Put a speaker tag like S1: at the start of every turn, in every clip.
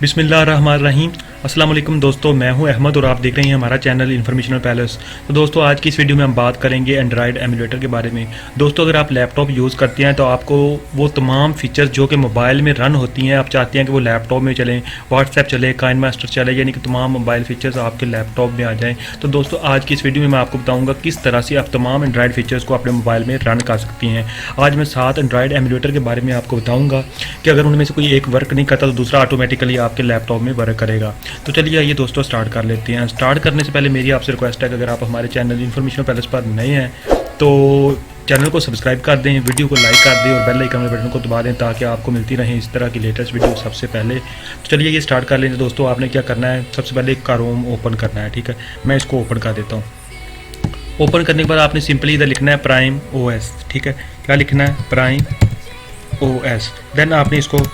S1: बिस्मिल्लाहिर्रहमानिर्रहीम। अस्सलाम वालेकुम दोस्तों, मैं हूं अहमद और आप देख रहे हैं हमारा चैनल इन्फॉर्मेशनल पैलेस। तो दोस्तों आज की इस वीडियो में हम बात करेंगे एंड्रॉयड एमुलेटर के बारे में। दोस्तों अगर आप लैपटॉप यूज़ करते हैं तो आपको वो तमाम फीचर्स जो कि मोबाइल में रन होती हैं, आप चाहते हैं कि वो लैपटॉप में चलें, व्हाट्सएप चले, काइनमास्टर चले, यानी कि तमाम मोबाइल फीचर्स आपके लैपटॉप में आ जाएँ। तो दोस्तों आज की इस वीडियो में मैं आपको बताऊँगा किस तरह से आप तमाम एंड्रॉयड फीचर्स को अपने मोबाइल में रन कर सकती हैं। आज मैं 7 एंड्रॉयड एमुलेटर के बारे में आपको बताऊँगा कि अगर उनमें से कोई एक वर्क नहीं करता तो दूसरा ऑटोमेटिकली आपके लैपटॉप में वर्क करेगा। तो चलिए आइए दोस्तों स्टार्ट कर लेते हैं। स्टार्ट करने से पहले मेरी आपसे रिक्वेस्ट है कि अगर आप हमारे चैनल इन्फॉर्मेशन पैलेस पर नए हैं तो चैनल को सब्सक्राइब कर दें, वीडियो को लाइक कर दें और बेल आइकन बटन को दबा दें ताकि आपको मिलती रहे इस तरह की लेटेस्ट वीडियो सबसे पहले। तो चलिए ये स्टार्ट कर लेंगे दोस्तों। आपने क्या करना है, सबसे पहले क्रोम ओपन करना है। ठीक है, मैं इसको ओपन कर देता हूँ। ओपन करने के बाद आपने सिंपली इधर लिखना है प्राइम ओएस। ठीक है, क्या लिखना है, प्राइम ओएस। देन आपने इसको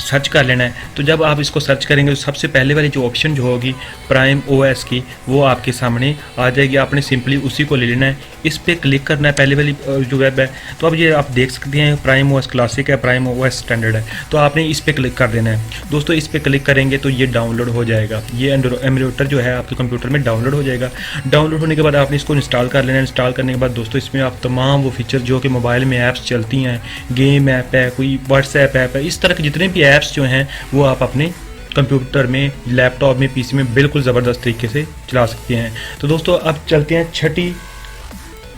S1: सर्च कर लेना है। तो जब आप इसको सर्च करेंगे तो सबसे पहले वाली जो ऑप्शन जो होगी प्राइम ओएस की वो आपके सामने आ जाएगी। आपने सिंपली उसी को ले लेना है, इस पर क्लिक करना है, पहले वाली जो वेब है। तो अब ये आप देख सकते हैं प्राइम ओएस क्लासिक है, प्राइम ओएस स्टैंडर्ड है। तो आपने इस पर क्लिक कर देना है दोस्तों। इस पर क्लिक करेंगे तो ये डाउनलोड हो जाएगा, ये एमुलेटर जो है आपके कंप्यूटर में डाउनलोड हो जाएगा। डाउनलोड होने के बाद आपने इसको इंस्टॉल कर लेना है। इंस्टॉल करने के बाद दोस्तों इसमें आप तमाम वो फीचर जो कि मोबाइल में ऐप्स चलती हैं, गेम ऐप है, कोई व्हाट्सएप ऐप है, इस तरह के जितने भी ऐप्स जो हैं वो आप अपने कंप्यूटर में, लैपटॉप में, पीसी में बिल्कुल ज़बरदस्त तरीके से चला सकते हैं। तो दोस्तों अब चलते हैं छठी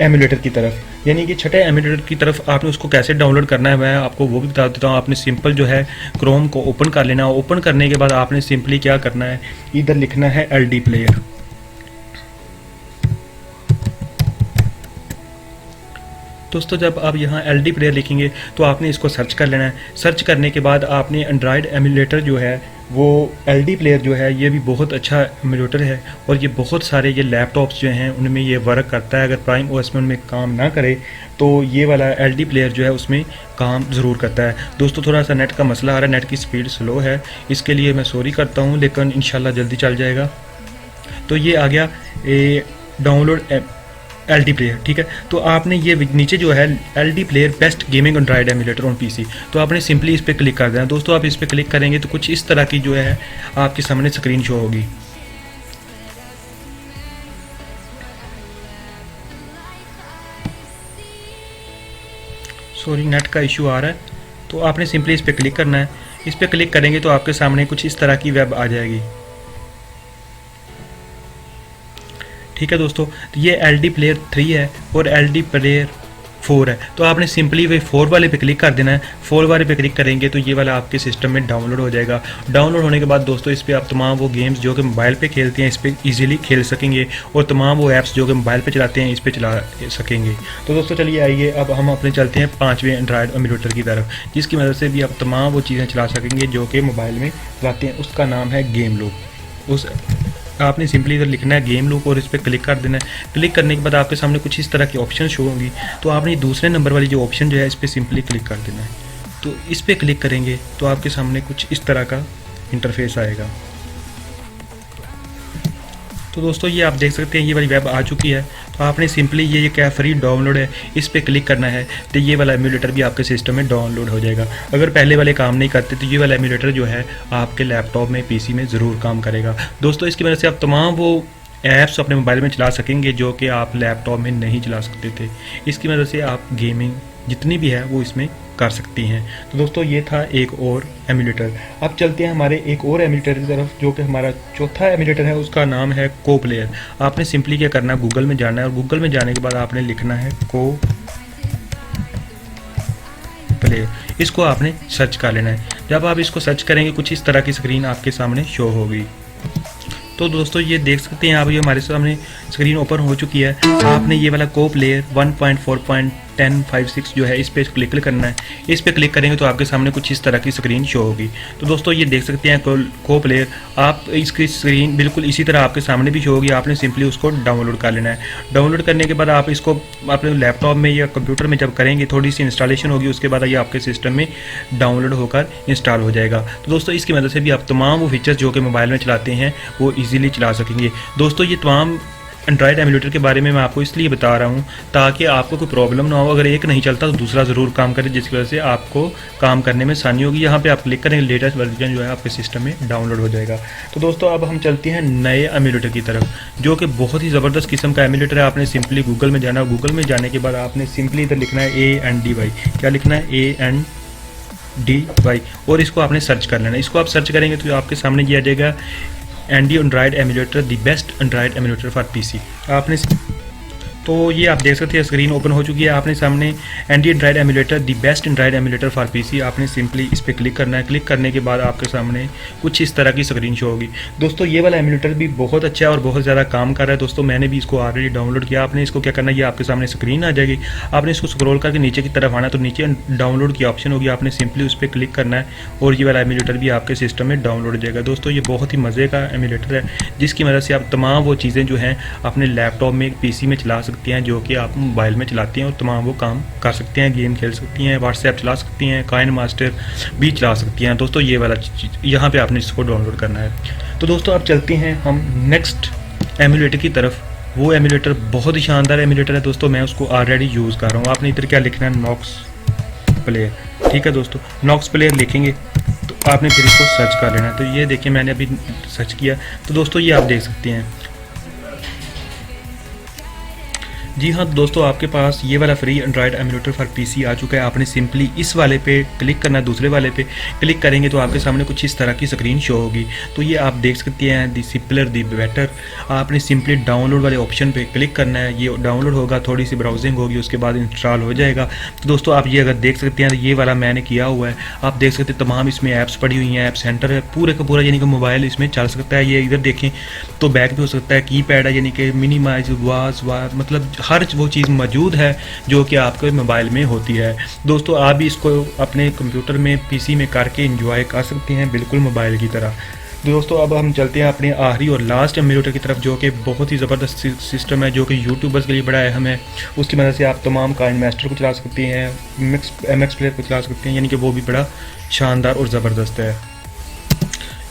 S1: एमुलेटर की तरफ, यानी कि छठे एमुलेटर की तरफ आपने उसको कैसे डाउनलोड करना है मैं आपको वो भी बता देता हूँ। आपने सिंपल जो है क्रोम को ओपन कर लेना है। ओपन करने के बाद आपने सिंपली क्या करना है, इधर लिखना है एलडी प्लेयर। दोस्तों जब आप यहाँ एलडी प्लेयर लिखेंगे तो आपने इसको सर्च कर लेना है। सर्च करने के बाद आपने एंड्रॉयड एमुलेटर जो है वो एलडी प्लेयर जो है ये भी बहुत अच्छा एमुलेटर है और ये बहुत सारे ये लैपटॉप्स जो हैं उनमें ये वर्क करता है। अगर प्राइम ओएस में उनमें काम ना करे तो ये वाला एलडी प्लेयर जो है उसमें काम ज़रूर करता है। दोस्तों थोड़ा सा नेट का मसला आ रहा है, नेट की स्पीड स्लो है, इसके लिए मैं सॉरी करता हूँ, लेकिन इंशाल्लाह जल्दी चल जाएगा। तो ये आ गया डाउनलोड एलडी प्लेयर। ठीक है, तो आपने ये नीचे जो है LD player best gaming android emulator on PC, तो आपने सिंपली इस पर क्लिक कर देना। दोस्तों आप इस पर क्लिक करेंगे तो कुछ इस तरह की जो है आपके सामने स्क्रीन शो होगी। सॉरी नेट का इशू आ रहा है। तो आपने सिंपली इस पर क्लिक करना है। इस पर क्लिक करेंगे तो आपके सामने कुछ इस तरह की वेब आ जाएगी। ठीक है दोस्तों, तो ये एलडी प्लेयर 3 है और एलडी प्लेयर 4 है। तो आपने सिंपली वे 4 वाले पे क्लिक कर देना है। 4 वाले पे क्लिक करेंगे तो ये वाला आपके सिस्टम में डाउनलोड हो जाएगा। डाउनलोड होने के बाद दोस्तों इस पर आप तमाम वो गेम्स जो कि मोबाइल पे खेलते हैं इस पर ईजिली खेल सकेंगे और तमाम वो ऐप्स जो कि मोबाइल पे चलाते हैं इस पर चला सकेंगे। तो दोस्तों चलिए आइए अब हम अपने चलते हैं 5वें एंड्रॉयड एमुलेटर की तरफ, जिसकी मदद से भी आप तमाम वो चीज़ें चला सकेंगे जो कि मोबाइल में चलाते हैं। उसका नाम है गेम लूप। उस आपने सिंपली इधर लिखना है गेम लूप और इस पर क्लिक कर देना है। क्लिक करने के बाद आपके सामने कुछ इस तरह की ऑप्शन शो होंगी। तो आपने दूसरे नंबर वाली जो ऑप्शन जो है इस पर सिंपली क्लिक कर देना है। तो इस पर क्लिक करेंगे तो आपके सामने कुछ इस तरह का इंटरफेस आएगा। तो दोस्तों ये आप देख सकते हैं ये वाली वेब आ चुकी है। तो आपने सिंपली ये क्या फ्री डाउनलोड है इस पर क्लिक करना है तो ये वाला एमुलेटर भी आपके सिस्टम में डाउनलोड हो जाएगा। अगर पहले वाले काम नहीं करते तो ये वाला एमुलेटर जो है आपके लैपटॉप में, पीसी में ज़रूर काम करेगा। दोस्तों इसकी वजह से आप तमाम वो ऐप्स अपने मोबाइल में चला सकेंगे जो कि आप लैपटॉप में नहीं चला सकते थे। इसकी वजह से आप गेमिंग जितनी भी है वो इसमें कर सकती हैं। तो दोस्तों ये था एक और एमुलेटर। अब चलते हैं हमारे एक और एमुलेटर की तरफ जो कि हमारा चौथा एमुलेटर है, उसका नाम है को प्लेयर। आपने सिंपली क्या करना है, गूगल में जाना है और गूगल में जाने के बाद आपने लिखना है को प्लेयर। इसको आपने सर्च कर लेना है। जब आप इसको सर्च करेंगे कुछ इस तरह की स्क्रीन आपके सामने शो होगी। तो दोस्तों ये देख सकते हैं आप, ये हमारे सामने स्क्रीन ओपन हो चुकी है। आपने ये वाला को प्लेयर 1.4.1056 जो है इस पर क्लिक करना है। इस पर क्लिक करेंगे तो आपके सामने कुछ इस तरह की स्क्रीन शो होगी। तो दोस्तों ये देख सकते हैं को प्लेयर, आप इसकी स्क्रीन बिल्कुल इसी तरह आपके सामने भी शो होगी। आपने सिंपली उसको डाउनलोड कर लेना है। डाउनलोड करने के बाद आप इसको अपने लैपटॉप में या कंप्यूटर में जब करेंगे थोड़ी सी इंस्टॉलेशन होगी, उसके बाद ये आपके सिस्टम में डाउनलोड होकर इंस्टॉल हो जाएगा। तो दोस्तों इसकी मदद से भी आप तमाम वो फीचर्स जो कि मोबाइल में चलाते हैं वो ईजिली चला सकेंगे। दोस्तों ये तमाम एंड्रॉयड एमुलेटर के बारे में मैं आपको इसलिए बता रहा हूँ ताकि आपको कोई प्रॉब्लम ना हो। अगर एक नहीं चलता तो दूसरा ज़रूर काम करे, जिसकी वजह से आपको काम करने में आसानी होगी। यहाँ पे आप क्लिक करेंगे, लेटेस्ट वर्जन जो है आपके सिस्टम में डाउनलोड हो जाएगा। तो दोस्तों अब हम चलते हैं नए एमुलेटर की तरफ, जो कि बहुत ही ज़बरदस्त किस्म का एमुलेटर है। आपने सिंपली गूगल में जाना, गूगल में जाने के बाद आपने सिंपली इधर लिखना है ANDY। क्या लिखना है? ANDY, और इसको आपने सर्च कर लेना। इसको आप सर्च करेंगे तो आपके सामने ये आ जाएगा Andy Android emulator, the best Android emulator for PC. आपने तो ये आप देख सकते हैं, स्क्रीन ओपन हो चुकी है। आपने सामने Andy Android emulator, the best Android emulator for PC, आपने सिंपली इस पर क्लिक करना है। क्लिक करने के बाद आपके सामने कुछ इस तरह की स्क्रीन शो होगी। दोस्तों ये वाला एमुलेटर भी बहुत अच्छा है और बहुत ज़्यादा काम कर रहा है। दोस्तों मैंने भी इसको ऑलरेडी डाउनलोड किया। आपने इसको क्या करना है, ये आपके सामने स्क्रीन आ जाएगी। आपने इसको स्क्रॉल करके नीचे की तरफ आना, तो नीचे डाउनलोड की ऑप्शन होगी। आपने सिंपली उस पर क्लिक करना है और ये वाला एमुलेटर भी आपके सिस्टम में डाउनलोड हो जाएगा। दोस्तों ये बहुत ही मज़े का एमुलेटर है, जिसकी मदद से आप तमाम वो चीज़ें जो हैं अपने लैपटॉप में, पीसी में चला सकते हैं, जो कि आप मोबाइल में चलाती हैं, और तमाम वो काम कर सकते हैं। गेम खेल सकती हैं, व्हाट्सएप चला सकती हैं, काइन मास्टर भी चला सकती हैं। दोस्तों ये वाला चीज़ यहाँ पे आपने इसको डाउनलोड करना है। तो दोस्तों अब चलते हैं हम नेक्स्ट एमुलेटर की तरफ। वो एमुलेटर बहुत ही शानदार एमुलेटर है दोस्तों, मैं उसको ऑलरेडी यूज़ कर रहा हूँ। आपने इधर क्या लिखना है, नॉक्स प्लेयर। ठीक है दोस्तों, नॉक्स प्लेयर लिखेंगे तो आपने फिर इसको सर्च कर लेना है। तो ये देखिए मैंने अभी सर्च किया, तो दोस्तों ये आप देख सकते हैं। जी हाँ दोस्तों, आपके पास ये वाला free android emulator for PC आ चुका है। आपने सिंपली इस वाले पे क्लिक करना है, दूसरे वाले पे क्लिक करेंगे तो आपके सामने कुछ इस तरह की स्क्रीन शो होगी। तो ये आप देख सकते हैं, दी सिंपलर दी बेटर। आपने सिंपली डाउनलोड वाले ऑप्शन पे क्लिक करना है। ये डाउनलोड होगा, थोड़ी सी ब्राउजिंग होगी, उसके बाद इंस्टॉल हो जाएगा। तो दोस्तों आप ये अगर देख सकते हैं, तो ये वाला मैंने किया हुआ है। आप देख सकते हैं तमाम इसमें ऐप्स पड़ी हुई हैं, ऐप सेंटर है पूरे का पूरा, यानी कि मोबाइल इसमें चल सकता है। ये इधर देखें तो बैक भी हो सकता है, कीपैड है, यानी कि मिनिमाइज वाज मतलब हर वो चीज़ मौजूद है जो कि आपके मोबाइल में होती है। दोस्तों आप भी इसको अपने कंप्यूटर में, पीसी में करके एंजॉय कर सकते हैं, बिल्कुल मोबाइल की तरह। दोस्तों अब हम चलते हैं अपने आखिरी और लास्ट एमुलेटर की तरफ, जो कि बहुत ही ज़बरदस्त सिस्टम है, जो कि यूट्यूबर्स के लिए बड़ा अहम है। उसकी मदद से आप तमाम काइन मास्टर को चला सकते हैं, MX प्लेयर को चला सकते हैं, यानी कि वो भी बड़ा शानदार और ज़बरदस्त है।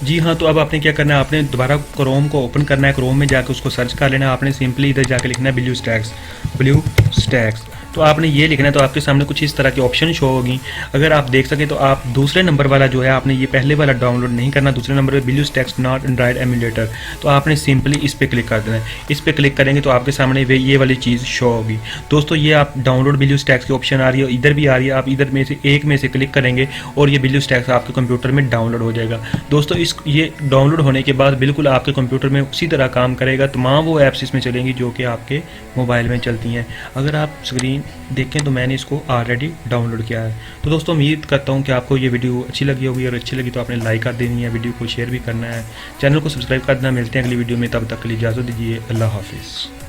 S1: जी हाँ, तो अब आपने क्या करना है, आपने दोबारा क्रोम को ओपन करना है। क्रोम में जाकर उसको सर्च कर लेना है। आपने सिंपली इधर जाकर लिखना है ब्लू स्टैक्स। तो आपने ये लिखना है, तो आपके सामने कुछ इस तरह की ऑप्शन शो होगी। अगर आप देख सकें तो आप दूसरे नंबर वाला जो है, आपने ये पहले वाला डाउनलोड नहीं करना, दूसरे नंबर पे blue stacks not Android emulator, तो आपने सिंपली इस पर क्लिक कर देना है। इस पर क्लिक करेंगे तो आपके सामने ये वाली चीज़ शो होगी। दोस्तों ये आप डाउनलोड ब्लू स्टैक्स की ऑप्शन आ रही है, इधर भी आ रही है। आप इधर में से एक में से क्लिक करेंगे और ये ब्लू स्टैक्स आपके कंप्यूटर में डाउनलोड हो जाएगा। दोस्तों ये डाउनलोड होने के बाद बिल्कुल आपके कंप्यूटर में उसी तरह काम करेगा। तमाम वो ऐप्स इसमें चलेंगी जो कि आपके मोबाइल में चलती हैं। अगर आप स्क्रीन देखें तो मैंने इसको ऑलरेडी डाउनलोड किया है। तो दोस्तों उम्मीद करता हूँ कि आपको ये वीडियो अच्छी लगी होगी, और अच्छी लगी तो आपने लाइक कर देनी है, वीडियो को शेयर भी करना है, चैनल को सब्सक्राइब कर देना। मिलते हैं अगली वीडियो में, तब तक के लिए इजाज़त दीजिए। अल्लाह हाफिज़।